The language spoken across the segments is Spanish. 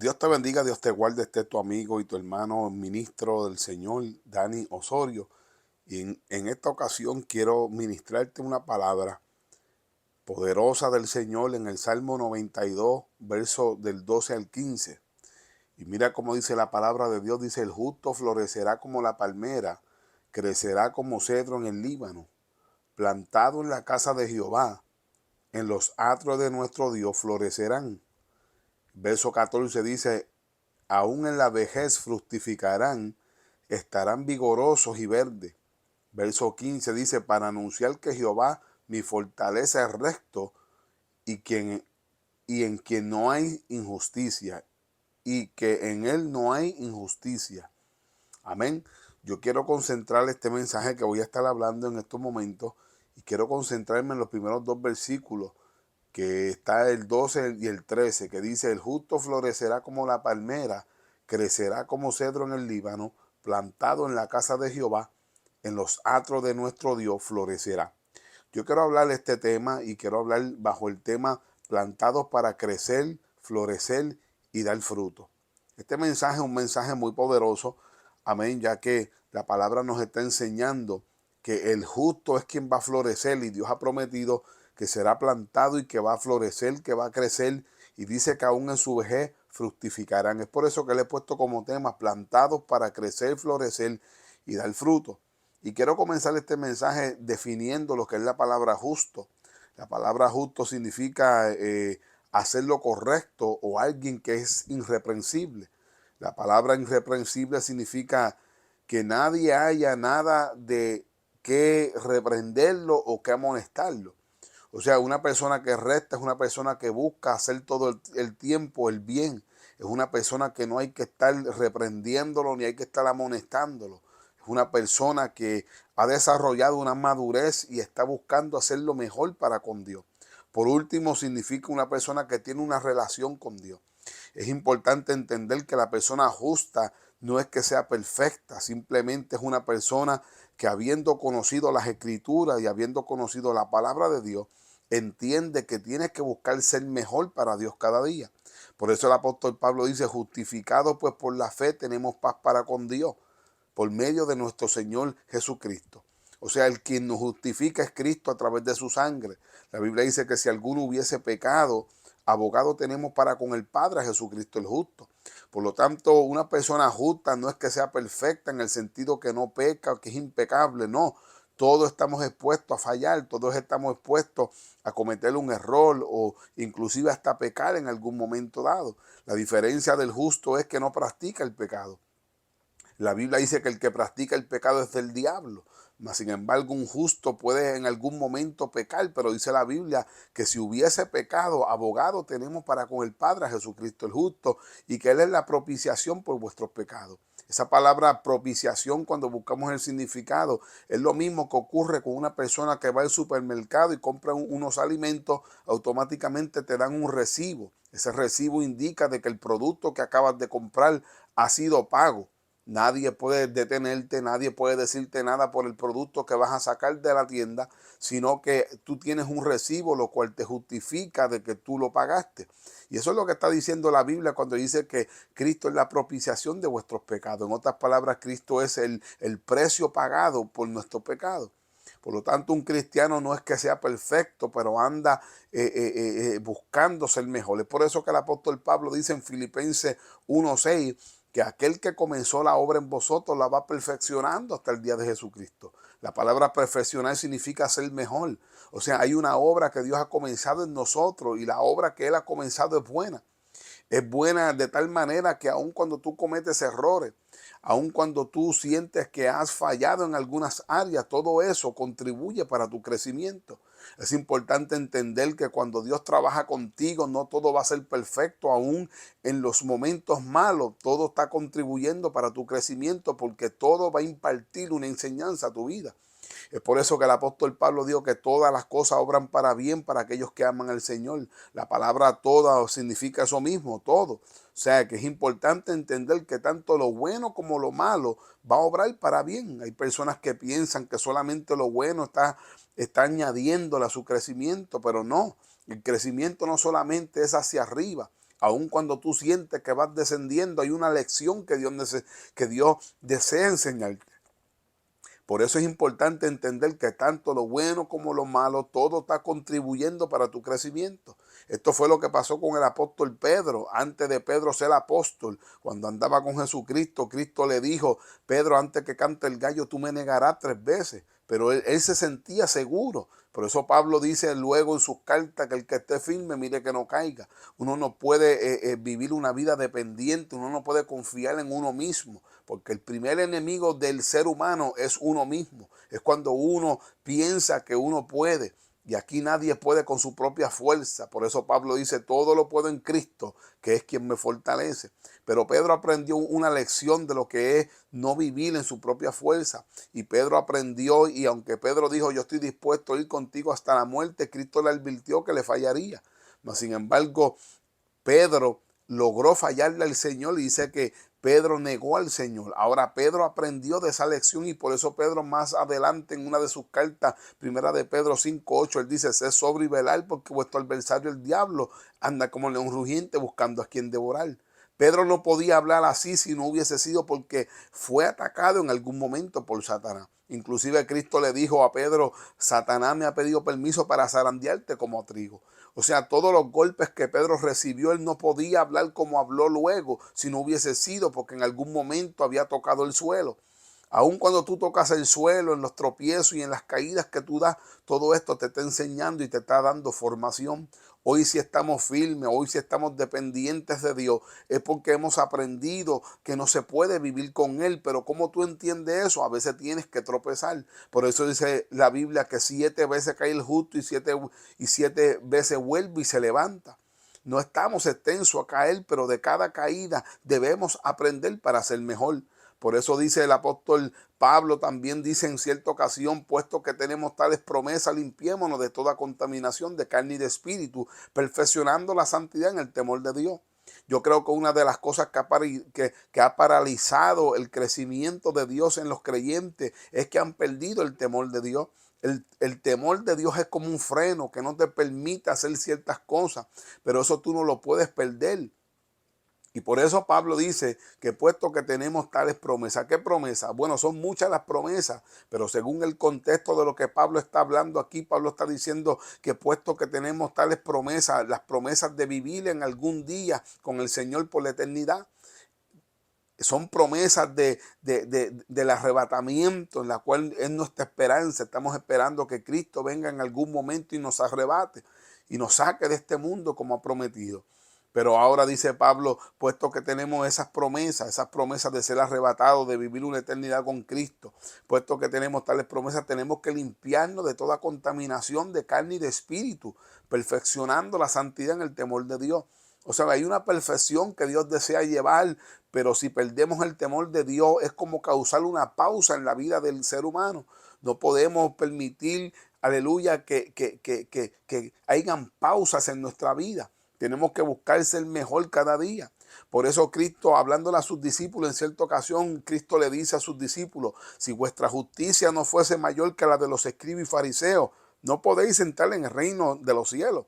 Dios te bendiga, Dios te guarde, este tu amigo y tu hermano ministro del Señor, Dani Osorio. Y en esta ocasión quiero ministrarte una palabra poderosa del Señor en el Salmo 92, verso del 12 al 15. Y mira cómo dice la palabra de Dios, dice: el justo florecerá como la palmera, crecerá como cedro en el Líbano, plantado en la casa de Jehová, en los atrios de nuestro Dios florecerán. Verso 14 dice: aún en la vejez fructificarán, estarán vigorosos y verdes. Verso 15 dice: para anunciar que Jehová mi fortaleza es recto y en quien no hay injusticia, y que en él no hay injusticia. Amén. Yo quiero concentrar este mensaje que voy a estar hablando en estos momentos y quiero concentrarme en los primeros dos versículos, que está el 12 y el 13, que dice: el justo florecerá como la palmera, crecerá como cedro en el Líbano, plantado en la casa de Jehová, en los atrios de nuestro Dios florecerá. Yo quiero hablar de este tema y quiero hablar bajo el tema plantados para crecer, florecer y dar fruto. Este mensaje es un mensaje muy poderoso, amén, ya que la palabra nos está enseñando que el justo es quien va a florecer, y Dios ha prometido que será plantado y que va a florecer, que va a crecer, y dice que aún en su vejez fructificarán. Es por eso que le he puesto como tema plantados para crecer, florecer y dar fruto. Y quiero comenzar este mensaje definiendo lo que es la palabra justo. La palabra justo significa hacer lo correcto, o alguien que es irreprensible. La palabra irreprensible significa que nadie haya nada de que reprenderlo o que amonestarlo. O sea, una persona que es recta es una persona que busca hacer todo el tiempo el bien. Es una persona que no hay que estar reprendiéndolo ni hay que estar amonestándolo. Es una persona que ha desarrollado una madurez y está buscando hacer lo mejor para con Dios. Por último, significa una persona que tiene una relación con Dios. Es importante entender que la persona justa no es que sea perfecta, simplemente es una persona que, habiendo conocido las escrituras y habiendo conocido la palabra de Dios, entiende que tiene que buscar ser mejor para Dios cada día. Por eso el apóstol Pablo dice: justificados pues por la fe tenemos paz para con Dios, por medio de nuestro Señor Jesucristo. O sea, el quien nos justifica es Cristo a través de su sangre. La Biblia dice que si alguno hubiese pecado, abogado tenemos para con el Padre, a Jesucristo el justo. Por lo tanto, una persona justa no es que sea perfecta en el sentido que no peca o que es impecable, no. Todos estamos expuestos a fallar, todos estamos expuestos a cometer un error o inclusive hasta pecar en algún momento dado. La diferencia del justo es que no practica el pecado. La Biblia dice que el que practica el pecado es del diablo. Mas, sin embargo, un justo puede en algún momento pecar, pero dice la Biblia que si hubiese pecado, abogado tenemos para con el Padre, a Jesucristo el justo, y que Él es la propiciación por vuestros pecados. Esa palabra propiciación, cuando buscamos el significado, es lo mismo que ocurre con una persona que va al supermercado y compra unos alimentos, automáticamente te dan un recibo. Ese recibo indica de que el producto que acabas de comprar ha sido pago. Nadie puede detenerte, nadie puede decirte nada por el producto que vas a sacar de la tienda, sino que tú tienes un recibo, lo cual te justifica de que tú lo pagaste. Y eso es lo que está diciendo la Biblia cuando dice que Cristo es la propiciación de vuestros pecados. En otras palabras, Cristo es el precio pagado por nuestro pecado. Por lo tanto, un cristiano no es que sea perfecto, pero anda buscando ser mejor. Es por eso que el apóstol Pablo dice en Filipenses 1:6 que aquel que comenzó la obra en vosotros la va perfeccionando hasta el día de Jesucristo. La palabra perfeccionar significa ser mejor. O sea, hay una obra que Dios ha comenzado en nosotros, y la obra que Él ha comenzado es buena. Es buena de tal manera que aun cuando tú cometes errores, aun cuando tú sientes que has fallado en algunas áreas, todo eso contribuye para tu crecimiento. Es importante entender que cuando Dios trabaja contigo, no todo va a ser perfecto, aún en los momentos malos, todo está contribuyendo para tu crecimiento, porque todo va a impartir una enseñanza a tu vida. Es por eso que el apóstol Pablo dijo que todas las cosas obran para bien para aquellos que aman al Señor. La palabra toda significa eso mismo, todo. O sea que es importante entender que tanto lo bueno como lo malo va a obrar para bien. Hay personas que piensan que solamente lo bueno está añadiéndole a su crecimiento, pero no. El crecimiento no solamente es hacia arriba. Aun cuando tú sientes que vas descendiendo, hay una lección que Dios desea enseñarte. Por eso es importante entender que tanto lo bueno como lo malo, todo está contribuyendo para tu crecimiento. Esto fue lo que pasó con el apóstol Pedro. Antes de Pedro ser apóstol, cuando andaba con Jesucristo, Cristo le dijo: Pedro, antes que cante el gallo, tú me negarás 3 veces. Pero él se sentía seguro. Por eso Pablo dice luego en sus cartas que el que esté firme, mire que no caiga. Uno no puede vivir una vida dependiente, uno no puede confiar en uno mismo, porque el primer enemigo del ser humano es uno mismo. Es cuando uno piensa que uno puede. Y aquí nadie puede con su propia fuerza. Por eso Pablo dice: todo lo puedo en Cristo, que es quien me fortalece. Pero Pedro aprendió una lección de lo que es no vivir en su propia fuerza. Y Pedro aprendió, y aunque Pedro dijo: yo estoy dispuesto a ir contigo hasta la muerte, Cristo le advirtió que le fallaría. Mas sin embargo, Pedro logró fallarle al Señor, y dice que Pedro negó al Señor. Ahora Pedro aprendió de esa lección, y por eso Pedro más adelante en una de sus cartas, primera de Pedro 5:8, él dice: sed sobrio y velad, porque vuestro adversario el diablo anda como león rugiente buscando a quien devorar. Pedro no podía hablar así si no hubiese sido porque fue atacado en algún momento por Satanás. Inclusive Cristo le dijo a Pedro: Satanás me ha pedido permiso para zarandearte como trigo. O sea, todos los golpes que Pedro recibió, él no podía hablar como habló luego si no hubiese sido porque en algún momento había tocado el suelo. Aun cuando tú tocas el suelo, en los tropiezos y en las caídas que tú das, todo esto te está enseñando y te está dando formación. Hoy si estamos firmes, hoy si estamos dependientes de Dios, es porque hemos aprendido que no se puede vivir con Él. Pero ¿cómo tú entiendes eso? A veces tienes que tropezar. Por eso dice la Biblia que 7 veces cae el justo y siete veces vuelve y se levanta. No estamos extensos a caer, pero de cada caída debemos aprender para ser mejor. Por eso dice el apóstol Pablo, también dice en cierta ocasión: puesto que tenemos tales promesas, limpiémonos de toda contaminación de carne y de espíritu, perfeccionando la santidad en el temor de Dios. Yo creo que una de las cosas que ha paralizado el crecimiento de Dios en los creyentes es que han perdido el temor de Dios. El temor de Dios es como un freno que no te permite hacer ciertas cosas, pero eso tú no lo puedes perder. Y por eso Pablo dice que puesto que tenemos tales promesas. ¿Qué promesas? Bueno, son muchas las promesas, pero según el contexto de lo que Pablo está hablando aquí, Pablo está diciendo que puesto que tenemos tales promesas, las promesas de vivir en algún día con el Señor por la eternidad, son promesas del arrebatamiento, en la cual es nuestra esperanza. Estamos esperando que Cristo venga en algún momento y nos arrebate y nos saque de este mundo como ha prometido. Pero ahora dice Pablo, puesto que tenemos esas promesas de ser arrebatados, de vivir una eternidad con Cristo, puesto que tenemos tales promesas, tenemos que limpiarnos de toda contaminación de carne y de espíritu, perfeccionando la santidad en el temor de Dios. O sea, hay una perfección que Dios desea llevar, pero si perdemos el temor de Dios es como causar una pausa en la vida del ser humano. No podemos permitir, aleluya, que hayan pausas en nuestra vida. Tenemos que buscar ser mejor cada día. Por eso Cristo, hablándole a sus discípulos en cierta ocasión, Cristo le dice a sus discípulos: si vuestra justicia no fuese mayor que la de los escribas y fariseos, no podéis entrar en el reino de los cielos.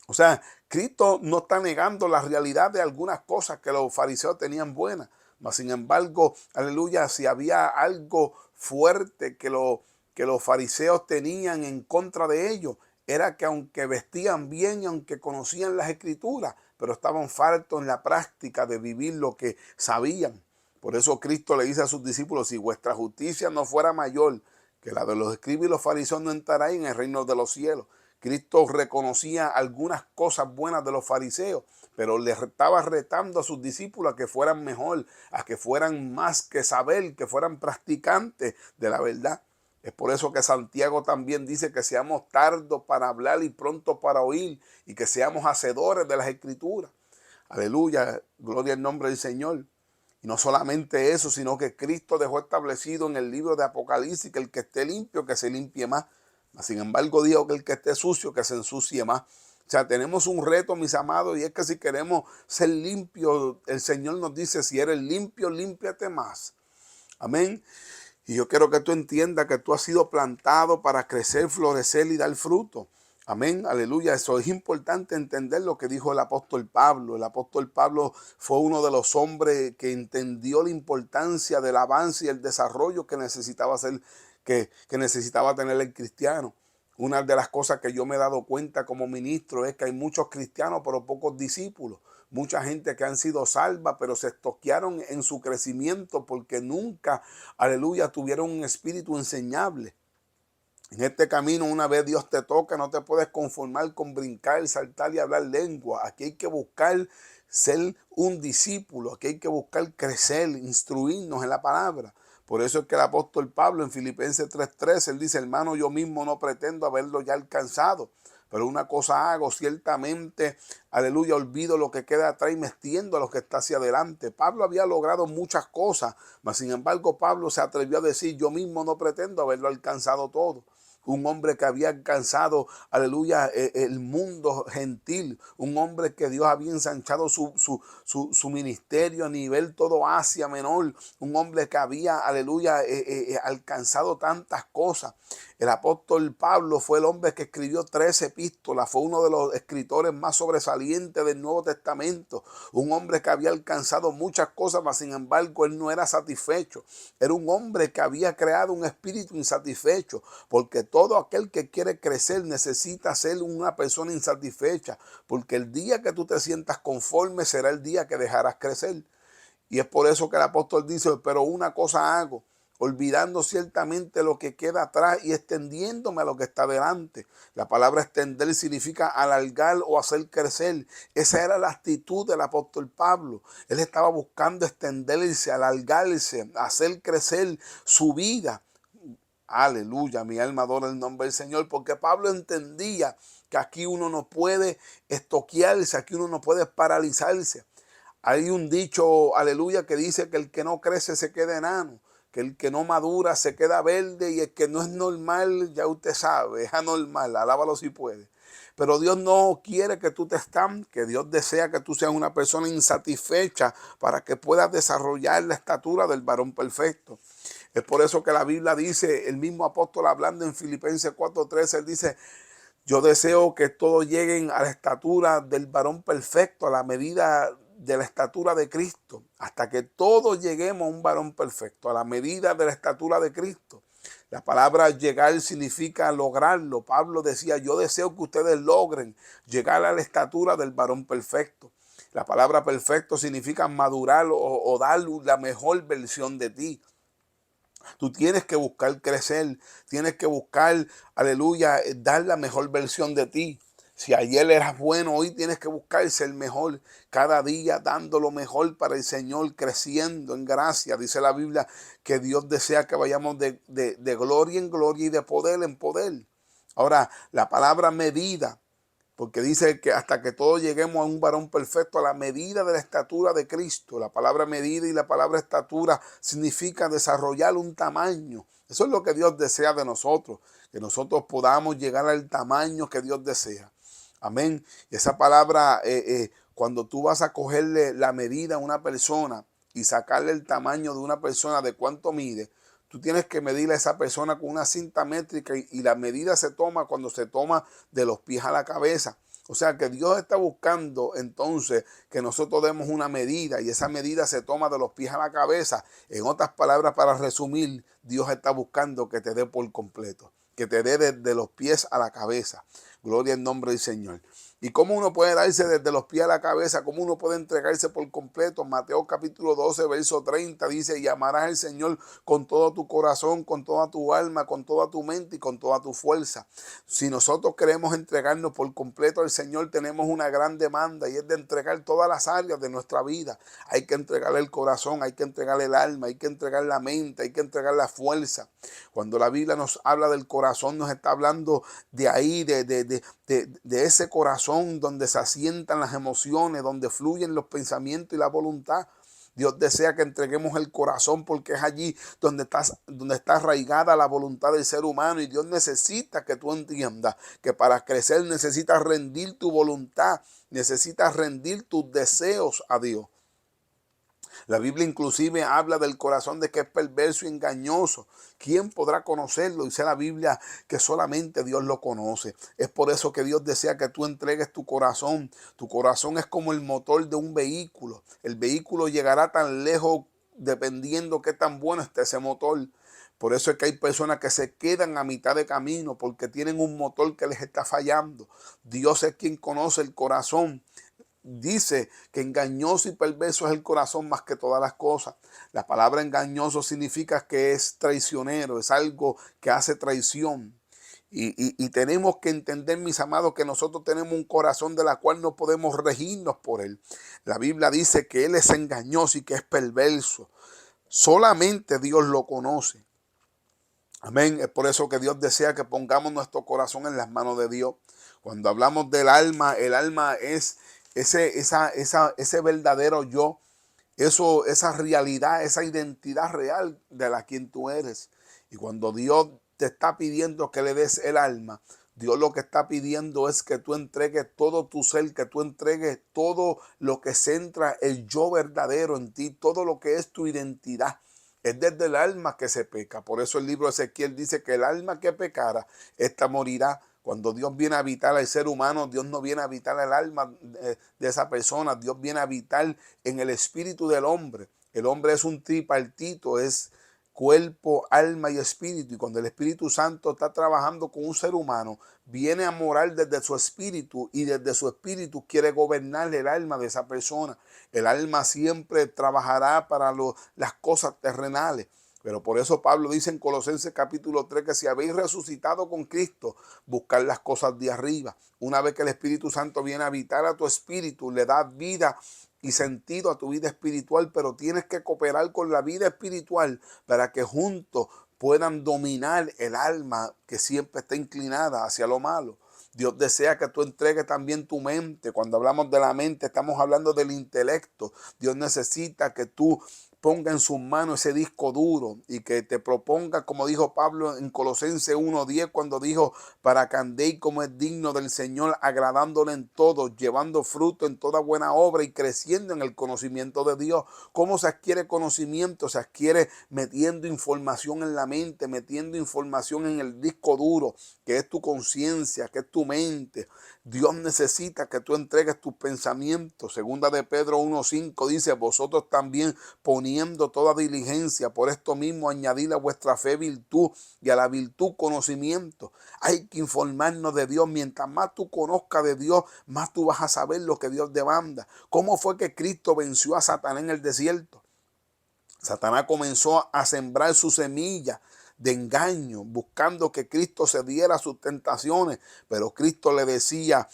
O sea, Cristo no está negando la realidad de algunas cosas que los fariseos tenían buenas. Mas sin embargo, aleluya, si había algo fuerte que los fariseos tenían en contra de ellos, era que aunque vestían bien y aunque conocían las escrituras, pero estaban faltos en la práctica de vivir lo que sabían. Por eso Cristo le dice a sus discípulos: si vuestra justicia no fuera mayor que la de los escribas y los fariseos, no entraréis en el reino de los cielos. Cristo reconocía algunas cosas buenas de los fariseos, pero les estaba retando a sus discípulos a que fueran mejor, a que fueran más que saber, que fueran practicantes de la verdad. Es por eso que Santiago también dice que seamos tardos para hablar y prontos para oír, y que seamos hacedores de las escrituras. Aleluya, gloria al nombre del Señor. Y no solamente eso, sino que Cristo dejó establecido en el libro de Apocalipsis que el que esté limpio, que se limpie más. Sin embargo, dijo que el que esté sucio, que se ensucie más. O sea, tenemos un reto, mis amados, y es que si queremos ser limpios, el Señor nos dice: si eres limpio, límpiate más. Amén. Y yo quiero que tú entiendas que tú has sido plantado para crecer, florecer y dar fruto. Amén, aleluya. Eso es importante entender lo que dijo el apóstol Pablo. El apóstol Pablo fue uno de los hombres que entendió la importancia del avance y el desarrollo que necesitaba hacer, que necesitaba tener el cristiano. Una de las cosas que yo me he dado cuenta como ministro es que hay muchos cristianos pero pocos discípulos. Mucha gente que han sido salvas pero se estoquearon en su crecimiento porque nunca, aleluya, tuvieron un espíritu enseñable. En este camino, una vez Dios te toca, no te puedes conformar con brincar, saltar y hablar lengua. Aquí hay que buscar ser un discípulo, aquí hay que buscar crecer, instruirnos en la palabra. Por eso es que el apóstol Pablo en Filipenses 3:13, él dice, hermano, yo mismo no pretendo haberlo ya alcanzado, pero una cosa hago, ciertamente, aleluya, olvido lo que queda atrás y me extiendo a lo que está hacia adelante. Pablo había logrado muchas cosas, mas sin embargo Pablo se atrevió a decir, yo mismo no pretendo haberlo alcanzado todo. Un hombre que había alcanzado, aleluya, el mundo gentil. Un hombre que Dios había ensanchado su ministerio a nivel todo Asia Menor. Un hombre que había, aleluya, alcanzado tantas cosas. El apóstol Pablo fue el hombre que escribió 13 epístolas. Fue uno de los escritores más sobresalientes del Nuevo Testamento. Un hombre que había alcanzado muchas cosas, mas sin embargo él no era satisfecho. Era un hombre que había creado un espíritu insatisfecho, porque todo aquel que quiere crecer necesita ser una persona insatisfecha, porque el día que tú te sientas conforme será el día que dejarás crecer. Y es por eso que el apóstol dice, pero una cosa hago, olvidando ciertamente lo que queda atrás y extendiéndome a lo que está delante. La palabra extender significa alargar o hacer crecer. Esa era la actitud del apóstol Pablo. Él estaba buscando extenderse, alargarse, hacer crecer su vida. Aleluya, mi alma adora el nombre del Señor, porque Pablo entendía que aquí uno no puede estoquearse, aquí uno no puede paralizarse. Hay un dicho, aleluya, que dice que el que no crece se queda enano, que el que no madura se queda verde y el que no es normal, ya usted sabe, es anormal, alábalo si puede. Pero Dios no quiere que tú te estanques, Dios desea que tú seas una persona insatisfecha para que puedas desarrollar la estatura del varón perfecto. Es por eso que la Biblia dice, el mismo apóstol hablando en Filipenses 4:13, él dice, yo deseo que todos lleguen a la estatura del varón perfecto, a la medida de la estatura de Cristo, hasta que todos lleguemos a un varón perfecto, a la medida de la estatura de Cristo. La palabra llegar significa lograrlo. Pablo decía, yo deseo que ustedes logren llegar a la estatura del varón perfecto. La palabra perfecto significa madurar o dar la mejor versión de ti. Tú tienes que buscar crecer, tienes que buscar, aleluya, dar la mejor versión de ti. Si ayer eras bueno, hoy tienes que buscar ser mejor. Cada día dando lo mejor para el Señor, creciendo en gracia. Dice la Biblia que Dios desea que vayamos de gloria en gloria y de poder en poder. Ahora, la palabra medida, porque dice que hasta que todos lleguemos a un varón perfecto, a la medida de la estatura de Cristo. La palabra medida y la palabra estatura significa desarrollar un tamaño. Eso es lo que Dios desea de nosotros, que nosotros podamos llegar al tamaño que Dios desea. Amén. Y esa palabra, cuando tú vas a cogerle la medida a una persona y sacarle el tamaño de una persona, de cuánto mide, tú tienes que medir a esa persona con una cinta métrica y la medida se toma cuando se toma de los pies a la cabeza. O sea que Dios está buscando entonces que nosotros demos una medida y esa medida se toma de los pies a la cabeza. En otras palabras, para resumir, Dios está buscando que te dé por completo, que te dé desde los pies a la cabeza. Gloria al nombre del Señor. ¿Y cómo uno puede darse desde los pies a la cabeza? ¿Cómo uno puede entregarse por completo? Mateo capítulo 12, verso 30 dice, y amarás al Señor con todo tu corazón, con toda tu alma, con toda tu mente y con toda tu fuerza. Si nosotros queremos entregarnos por completo al Señor, tenemos una gran demanda y es de entregar todas las áreas de nuestra vida. Hay que entregarle el corazón, hay que entregarle el alma, hay que entregar la mente, hay que entregar la fuerza. Cuando la Biblia nos habla del corazón, nos está hablando de ahí, de ese corazón donde se asientan las emociones, donde fluyen los pensamientos y la voluntad. Dios desea que entreguemos el corazón porque es allí donde está arraigada la voluntad del ser humano y Dios necesita que tú entiendas que para crecer necesitas rendir tu voluntad, necesitas rendir tus deseos a Dios. La Biblia inclusive habla del corazón de que es perverso y engañoso. ¿Quién podrá conocerlo? Dice la Biblia que solamente Dios lo conoce. Es por eso que Dios desea que tú entregues tu corazón. Tu corazón es como el motor de un vehículo. El vehículo llegará tan lejos dependiendo qué tan bueno esté ese motor. Por eso es que hay personas que se quedan a mitad de camino porque tienen un motor que les está fallando. Dios es quien conoce el corazón. Dice que engañoso y perverso es el corazón más que todas las cosas. La palabra engañoso significa que es traicionero, es algo que hace traición. Y tenemos que entender, mis amados, que nosotros tenemos un corazón de la cual no podemos regirnos por él. La Biblia dice que él es engañoso y que es perverso. Solamente Dios lo conoce. Amén. Es por eso que Dios desea que pongamos nuestro corazón en las manos de Dios. Cuando hablamos del alma, el alma es ese verdadero yo, esa realidad, esa identidad real de la quien tú eres. Y cuando Dios te está pidiendo que le des el alma, Dios lo que está pidiendo es que tú entregues todo tu ser, que tú entregues todo lo que centra el yo verdadero en ti, todo lo que es tu identidad. Es desde el alma que se peca. Por eso el libro de Ezequiel dice que el alma que pecara, esta morirá. Cuando Dios viene a habitar al ser humano, Dios no viene a habitar el alma de esa persona. Dios viene a habitar en el espíritu del hombre. El hombre es un tripartito, es cuerpo, alma y espíritu. Y cuando el Espíritu Santo está trabajando con un ser humano, viene a morar desde su espíritu y desde su espíritu quiere gobernar el alma de esa persona. El alma siempre trabajará para las cosas terrenales. Pero por eso Pablo dice en Colosenses capítulo 3 que si habéis resucitado con Cristo, buscar las cosas de arriba. Una vez que el Espíritu Santo viene a habitar a tu espíritu, le da vida y sentido a tu vida espiritual, pero tienes que cooperar con la vida espiritual para que juntos puedan dominar el alma que siempre está inclinada hacia lo malo. Dios desea que tú entregues también tu mente. Cuando hablamos de la mente, estamos hablando del intelecto. Dios necesita que tú ponga en sus manos ese disco duro y que te proponga, como dijo Pablo en Colosenses 1:10, cuando dijo, para que andéis como es digno del Señor, agradándole en todo, llevando fruto en toda buena obra y creciendo en el conocimiento de Dios. ¿Cómo se adquiere conocimiento? Se adquiere metiendo información en la mente, metiendo información en el disco duro, que es tu conciencia, que es tu mente. Dios necesita que tú entregues tus pensamientos. Segunda de Pedro 1:5 dice, vosotros también poniendo toda diligencia, por esto mismo añadid a vuestra fe virtud y a la virtud conocimiento. Hay que informarnos de Dios. Mientras más tú conozcas de Dios, más tú vas a saber lo que Dios demanda. ¿Cómo fue que Cristo venció a Satanás en el desierto? Satanás comenzó a sembrar su semilla de engaño, buscando que Cristo se diera sus tentaciones, pero Cristo le decía,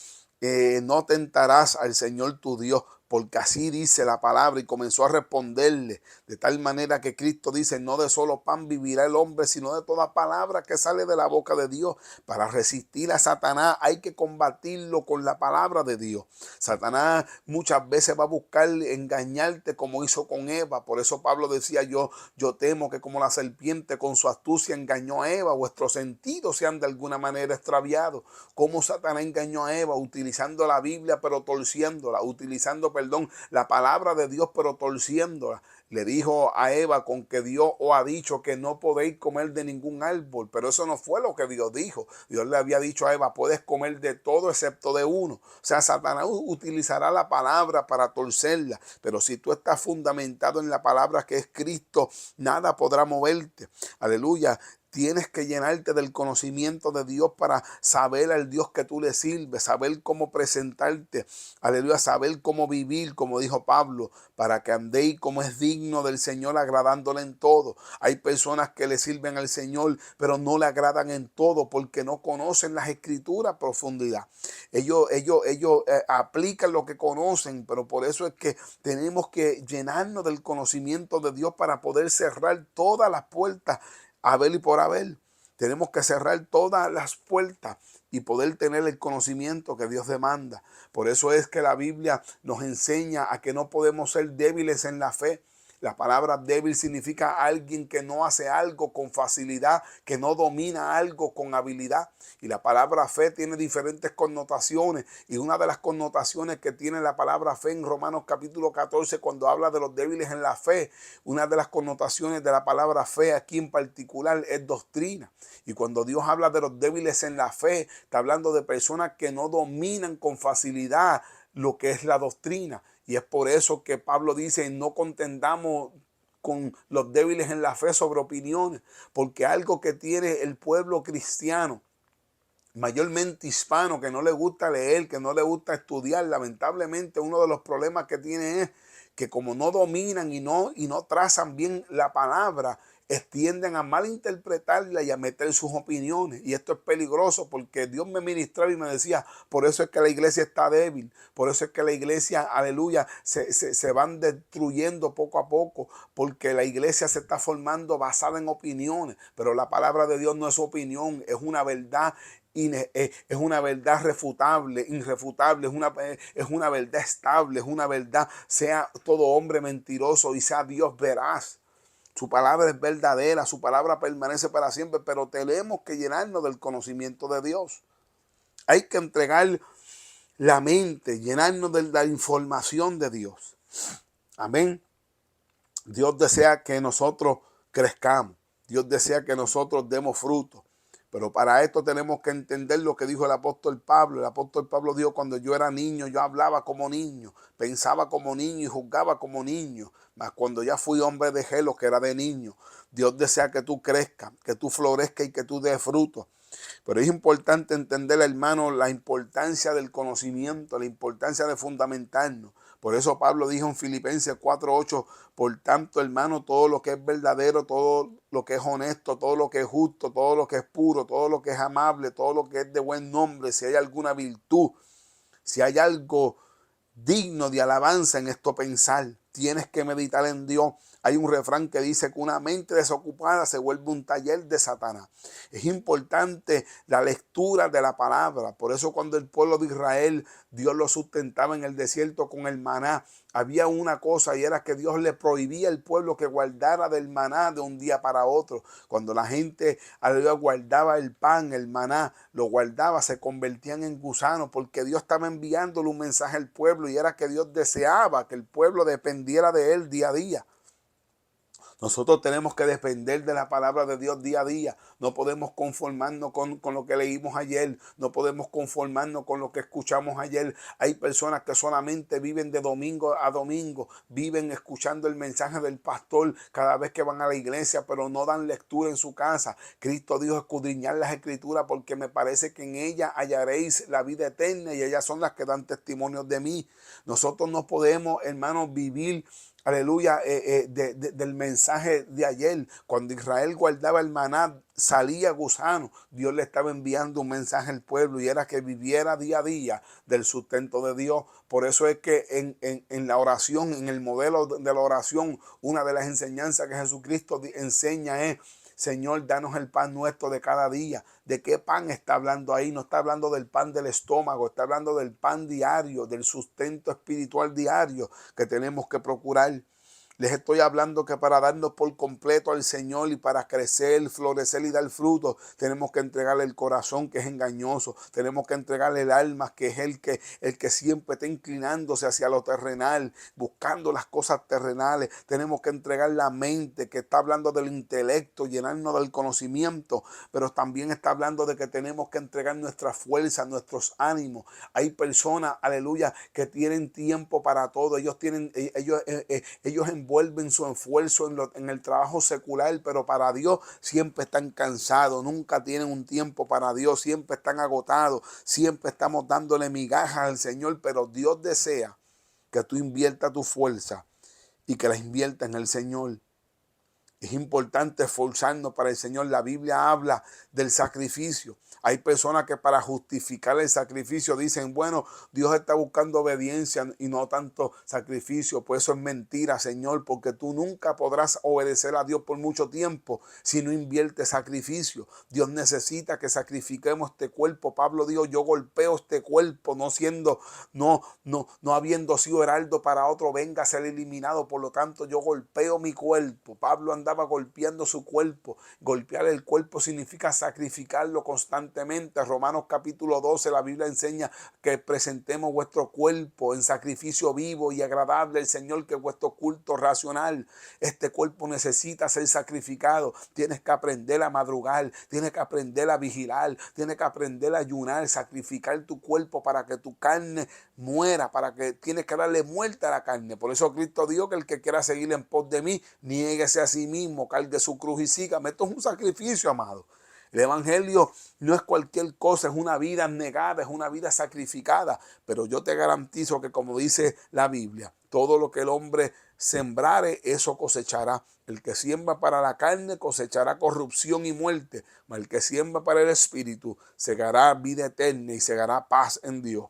no tentarás al Señor tu Dios, porque así dice la palabra, y comenzó a responderle, de tal manera que Cristo dice, no de solo pan vivirá el hombre, sino de toda palabra que sale de la boca de Dios. Para resistir a Satanás hay que combatirlo con la palabra de Dios. Satanás muchas veces va a buscar engañarte como hizo con Eva. Por eso Pablo decía, yo temo que como la serpiente con su astucia engañó a Eva, vuestros sentidos sean de alguna manera extraviados. Como Satanás engañó a Eva utilizando la Biblia pero torciéndola, utilizando, la palabra de Dios pero torciéndola. Le dijo a Eva, con que Dios os ha dicho que no podéis comer de ningún árbol, pero eso no fue lo que Dios dijo. Dios le había dicho a Eva, puedes comer de todo excepto de uno. O sea, Satanás utilizará la palabra para torcerla, pero si tú estás fundamentado en la palabra que es Cristo, nada podrá moverte. Aleluya. Tienes que llenarte del conocimiento de Dios para saber al Dios que tú le sirves, saber cómo presentarte, aleluya, saber cómo vivir, como dijo Pablo, para que andéis como es digno del Señor, agradándole en todo. Hay personas que le sirven al Señor, pero no le agradan en todo porque no conocen las escrituras a profundidad. Ellos aplican lo que conocen, pero por eso es que tenemos que llenarnos del conocimiento de Dios para poder cerrar todas las puertas haber y por haber. Tenemos que cerrar todas las puertas y poder tener el conocimiento que Dios demanda. Por eso es que la Biblia nos enseña a que no podemos ser débiles en la fe. La palabra débil significa alguien que no hace algo con facilidad, que no domina algo con habilidad. Y la palabra fe tiene diferentes connotaciones. Y una de las connotaciones que tiene la palabra fe en Romanos capítulo 14, cuando habla de los débiles en la fe, una de las connotaciones de la palabra fe aquí en particular es doctrina. Y cuando Dios habla de los débiles en la fe, está hablando de personas que no dominan con facilidad lo que es la doctrina. Y es por eso que Pablo dice, no contendamos con los débiles en la fe sobre opiniones, porque algo que tiene el pueblo cristiano, mayormente hispano, que no le gusta leer, que no le gusta estudiar, lamentablemente uno de los problemas que tiene es que como no dominan y no trazan bien la palabra, tienden a malinterpretarla y a meter sus opiniones. Y esto es peligroso porque Dios me ministraba y me decía, por eso es que la iglesia está débil, por eso es que la iglesia, aleluya, se van destruyendo poco a poco, porque la iglesia se está formando basada en opiniones, pero la palabra de Dios no es opinión, es una verdad. Es una verdad refutable, irrefutable, es una verdad estable, es una verdad, sea todo hombre mentiroso y sea Dios veraz. Su palabra es verdadera, su palabra permanece para siempre, pero tenemos que llenarnos del conocimiento de Dios. Hay que entregar la mente, llenarnos de la información de Dios. Amén. Dios desea que nosotros crezcamos. Dios desea que nosotros demos fruto. Pero para esto tenemos que entender lo que dijo el apóstol Pablo. El apóstol Pablo dijo, cuando yo era niño, yo hablaba como niño, pensaba como niño y juzgaba como niño. Mas cuando ya fui hombre, dejé lo que era de niño. Dios desea que tú crezcas, que tú florezcas y que tú des fruto. Pero es importante entender, hermano, la importancia del conocimiento, la importancia de fundamentarnos. Por eso Pablo dijo en Filipenses 4:8, por tanto, hermano, todo lo que es verdadero, todo lo que es honesto, todo lo que es justo, todo lo que es puro, todo lo que es amable, todo lo que es de buen nombre, si hay alguna virtud, si hay algo digno de alabanza, en esto pensar. Tienes que meditar en Dios. Hay un refrán que dice que una mente desocupada se vuelve un taller de Satanás. Es importante la lectura de la palabra. Por eso cuando el pueblo de Israel, Dios lo sustentaba en el desierto con el maná, había una cosa y era que Dios le prohibía al pueblo que guardara del maná de un día para otro. Cuando la gente guardaba el pan, el maná, lo guardaba, se convertían en gusanos porque Dios estaba enviándole un mensaje al pueblo y era que Dios deseaba que el pueblo dependiera de él día a día. Nosotros tenemos que depender de la palabra de Dios día a día. No podemos conformarnos con lo que leímos ayer. No podemos conformarnos con lo que escuchamos ayer. Hay personas que solamente viven de domingo a domingo. Viven escuchando el mensaje del pastor cada vez que van a la iglesia, pero no dan lectura en su casa. Cristo dijo, escudriñar las escrituras porque me parece que en ellas hallaréis la vida eterna y ellas son las que dan testimonio de mí. Nosotros no podemos, hermanos, vivir, aleluya, del mensaje de ayer. Cuando Israel guardaba el maná, salía gusano. Dios le estaba enviando un mensaje al pueblo y era que viviera día a día del sustento de Dios. Por eso es que en la oración, en el modelo de la oración, una de las enseñanzas que Jesucristo enseña es: Señor, danos el pan nuestro de cada día. ¿De qué pan está hablando ahí? No está hablando del pan del estómago, está hablando del pan diario, del sustento espiritual diario que tenemos que procurar. Les estoy hablando que para darnos por completo al Señor y para crecer, florecer y dar fruto, tenemos que entregarle el corazón, que es engañoso. Tenemos que entregarle el alma, que es el que siempre está inclinándose hacia lo terrenal, buscando las cosas terrenales. Tenemos que entregar la mente, que está hablando del intelecto, llenarnos del conocimiento, pero también está hablando de que tenemos que entregar nuestra fuerza, nuestros ánimos. Hay personas, aleluya, que tienen tiempo para todo. Ellos envuelven su esfuerzo en el trabajo secular, pero para Dios siempre están cansados, nunca tienen un tiempo para Dios, siempre están agotados, siempre estamos dándole migajas al Señor, pero Dios desea que tú inviertas tu fuerza y que la inviertas en el Señor. Es importante esforzarnos para el Señor. La Biblia habla del sacrificio. Hay personas que para justificar el sacrificio dicen, bueno, Dios está buscando obediencia y no tanto sacrificio. Pues eso es mentira, Señor, porque tú nunca podrás obedecer a Dios por mucho tiempo si no inviertes sacrificio. Dios necesita que sacrifiquemos este cuerpo. Pablo dijo, yo golpeo este cuerpo, no habiendo sido heraldo para otro, venga a ser eliminado. Por lo tanto, yo golpeo mi cuerpo. Pablo andaba golpeando su cuerpo. Golpear el cuerpo significa sacrificarlo constantemente. Romanos capítulo 12, la Biblia enseña que presentemos vuestro cuerpo en sacrificio vivo y agradable al Señor, que es vuestro culto racional. Este cuerpo necesita ser sacrificado. Tienes que aprender a madrugar, tienes que aprender a vigilar, tienes que aprender a ayunar, sacrificar tu cuerpo para que tu carne muera, para que tienes que darle muerte a la carne. Por eso Cristo dijo que el que quiera seguir en pos de mí, niéguese a sí mismo, cargue su cruz y sígame. Esto es un sacrificio, amado. El evangelio no es cualquier cosa, es una vida negada, es una vida sacrificada. Pero yo te garantizo que, como dice la Biblia, todo lo que el hombre sembrare, eso cosechará. El que siembra para la carne cosechará corrupción y muerte, mas el que siembra para el espíritu segará vida eterna y segará paz en Dios.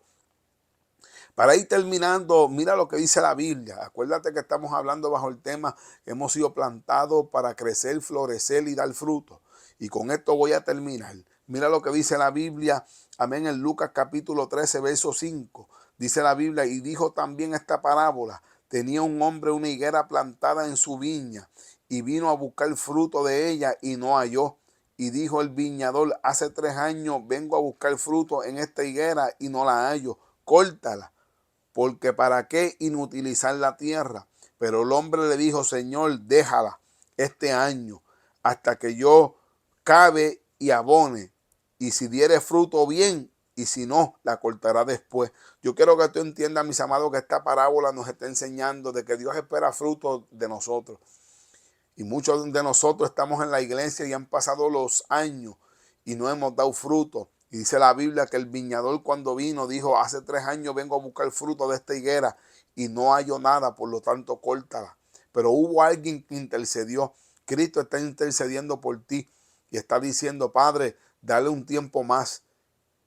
Para ir terminando, mira lo que dice la Biblia. Acuérdate que estamos hablando bajo el tema que hemos sido plantados para crecer, florecer y dar fruto. Y con esto voy a terminar. Mira lo que dice la Biblia, amén, en Lucas capítulo 13, verso 5. Dice la Biblia, y dijo también esta parábola. Tenía un hombre una higuera plantada en su viña y vino a buscar fruto de ella y no halló. Y dijo el viñador, hace 3 años vengo a buscar fruto en esta higuera y no la hallo. Córtala, porque para qué inutilizar la tierra. Pero el hombre le dijo, Señor, déjala este año hasta que yo cabe y abone, y si diere fruto bien, y si no, la cortará después. Yo quiero que tú entiendas, mis amados, que esta parábola nos está enseñando de que Dios espera fruto de nosotros. Y muchos de nosotros estamos en la iglesia y han pasado los años y no hemos dado fruto. Y dice la Biblia que el viñador, cuando vino, dijo, hace 3 años vengo a buscar fruto de esta higuera y no hallo nada, por lo tanto córtala. Pero hubo alguien que intercedió. Cristo está intercediendo por ti y está diciendo, Padre, dale un tiempo más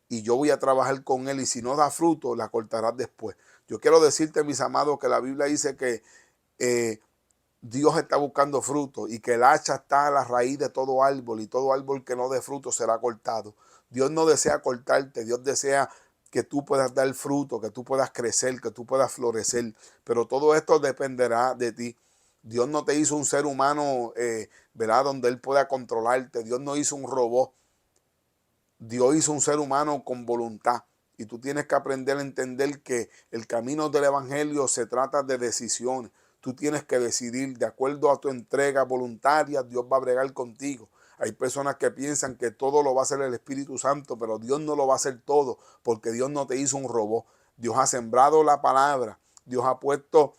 y yo voy a trabajar con él, y si no da fruto, la cortarás después. Yo quiero decirte, mis amados, que la Biblia dice que Dios está buscando fruto y que el hacha está a la raíz de todo árbol, y todo árbol que no dé fruto será cortado. Dios no desea cortarte, Dios desea que tú puedas dar fruto, que tú puedas crecer, que tú puedas florecer. Pero todo esto dependerá de ti. Dios no te hizo un ser humano, ¿verdad?, donde Él pueda controlarte. Dios no hizo un robot. Dios hizo un ser humano con voluntad. Y tú tienes que aprender a entender que el camino del evangelio se trata de decisiones. Tú tienes que decidir de acuerdo a tu entrega voluntaria. Dios va a bregar contigo. Hay personas que piensan que todo lo va a hacer el Espíritu Santo, pero Dios no lo va a hacer todo, porque Dios no te hizo un robot. Dios ha sembrado la palabra. Dios ha puesto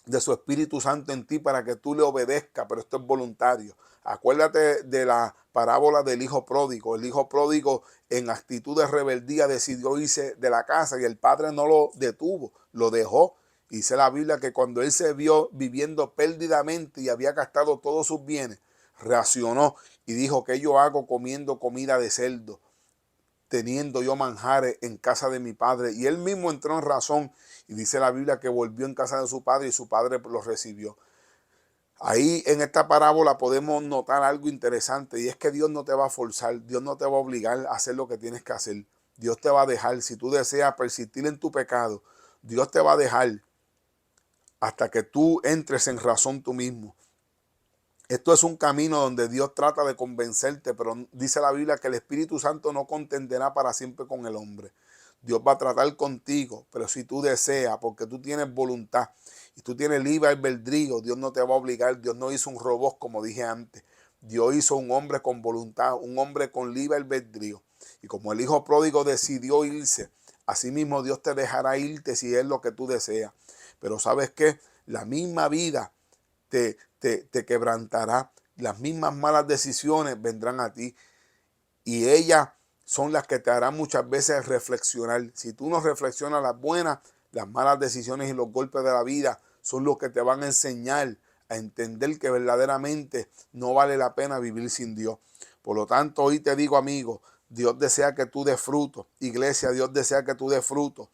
de su Espíritu Santo en ti para que tú le obedezcas, pero esto es voluntario. Acuérdate de la parábola del hijo pródigo. El hijo pródigo, en actitud de rebeldía, decidió irse de la casa y el padre no lo detuvo, lo dejó. Dice la Biblia que cuando él se vio viviendo pérdidamente y había gastado todos sus bienes, reaccionó y dijo, ¿qué yo hago comiendo comida de cerdo, teniendo yo manjares en casa de mi padre? Y él mismo entró en razón, y dice la Biblia que volvió en casa de su padre y su padre lo recibió. Ahí en esta parábola podemos notar algo interesante, y es que Dios no te va a forzar, Dios no te va a obligar a hacer lo que tienes que hacer. Dios te va a dejar. Si tú deseas persistir en tu pecado, Dios te va a dejar hasta que tú entres en razón tú mismo. Esto es un camino donde Dios trata de convencerte, pero dice la Biblia que el Espíritu Santo no contenderá para siempre con el hombre. Dios va a tratar contigo, pero si tú deseas, porque tú tienes voluntad y tú tienes libre albedrío, Dios no te va a obligar. Dios no hizo un robot, como dije antes. Dios hizo un hombre con voluntad, un hombre con libre albedrío. Y como el hijo pródigo decidió irse, así mismo Dios te dejará irte si es lo que tú deseas. Pero ¿sabes qué? La misma vida te quebrantará. Las mismas malas decisiones vendrán a ti, y ellas son las que te harán muchas veces reflexionar. Si tú no reflexionas las buenas, las malas decisiones y los golpes de la vida son los que te van a enseñar a entender que verdaderamente no vale la pena vivir sin Dios. Por lo tanto, hoy te digo, amigo, Dios desea que tú des fruto. Iglesia, Dios desea que tú des fruto.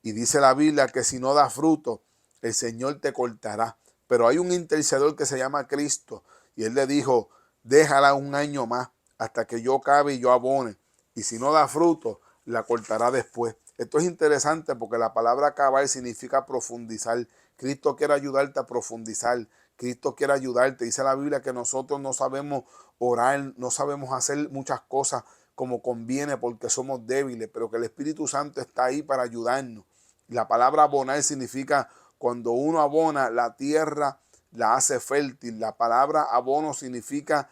Y dice la Biblia que si no da fruto, el Señor te cortará. Pero hay un intercedor que se llama Cristo. Y Él le dijo, déjala un año más hasta que yo cabe y yo abone. Y si no da fruto, la cortará después. Esto es interesante porque la palabra cavar significa profundizar. Cristo quiere ayudarte a profundizar. Cristo quiere ayudarte. Dice la Biblia que nosotros no sabemos orar, no sabemos hacer muchas cosas como conviene porque somos débiles, pero que el Espíritu Santo está ahí para ayudarnos. La palabra abonar significa cuando uno abona, la tierra la hace fértil. La palabra abono significa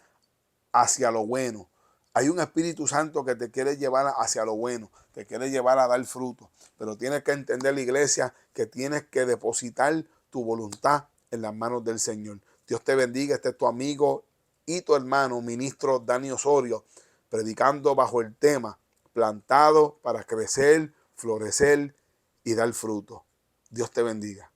hacia lo bueno. Hay un Espíritu Santo que te quiere llevar hacia lo bueno, te quiere llevar a dar fruto. Pero tienes que entender, la iglesia, que tienes que depositar tu voluntad en las manos del Señor. Dios te bendiga. Este es tu amigo y tu hermano, ministro Dani Osorio, predicando bajo el tema plantado para crecer, florecer y dar fruto. Dios te bendiga.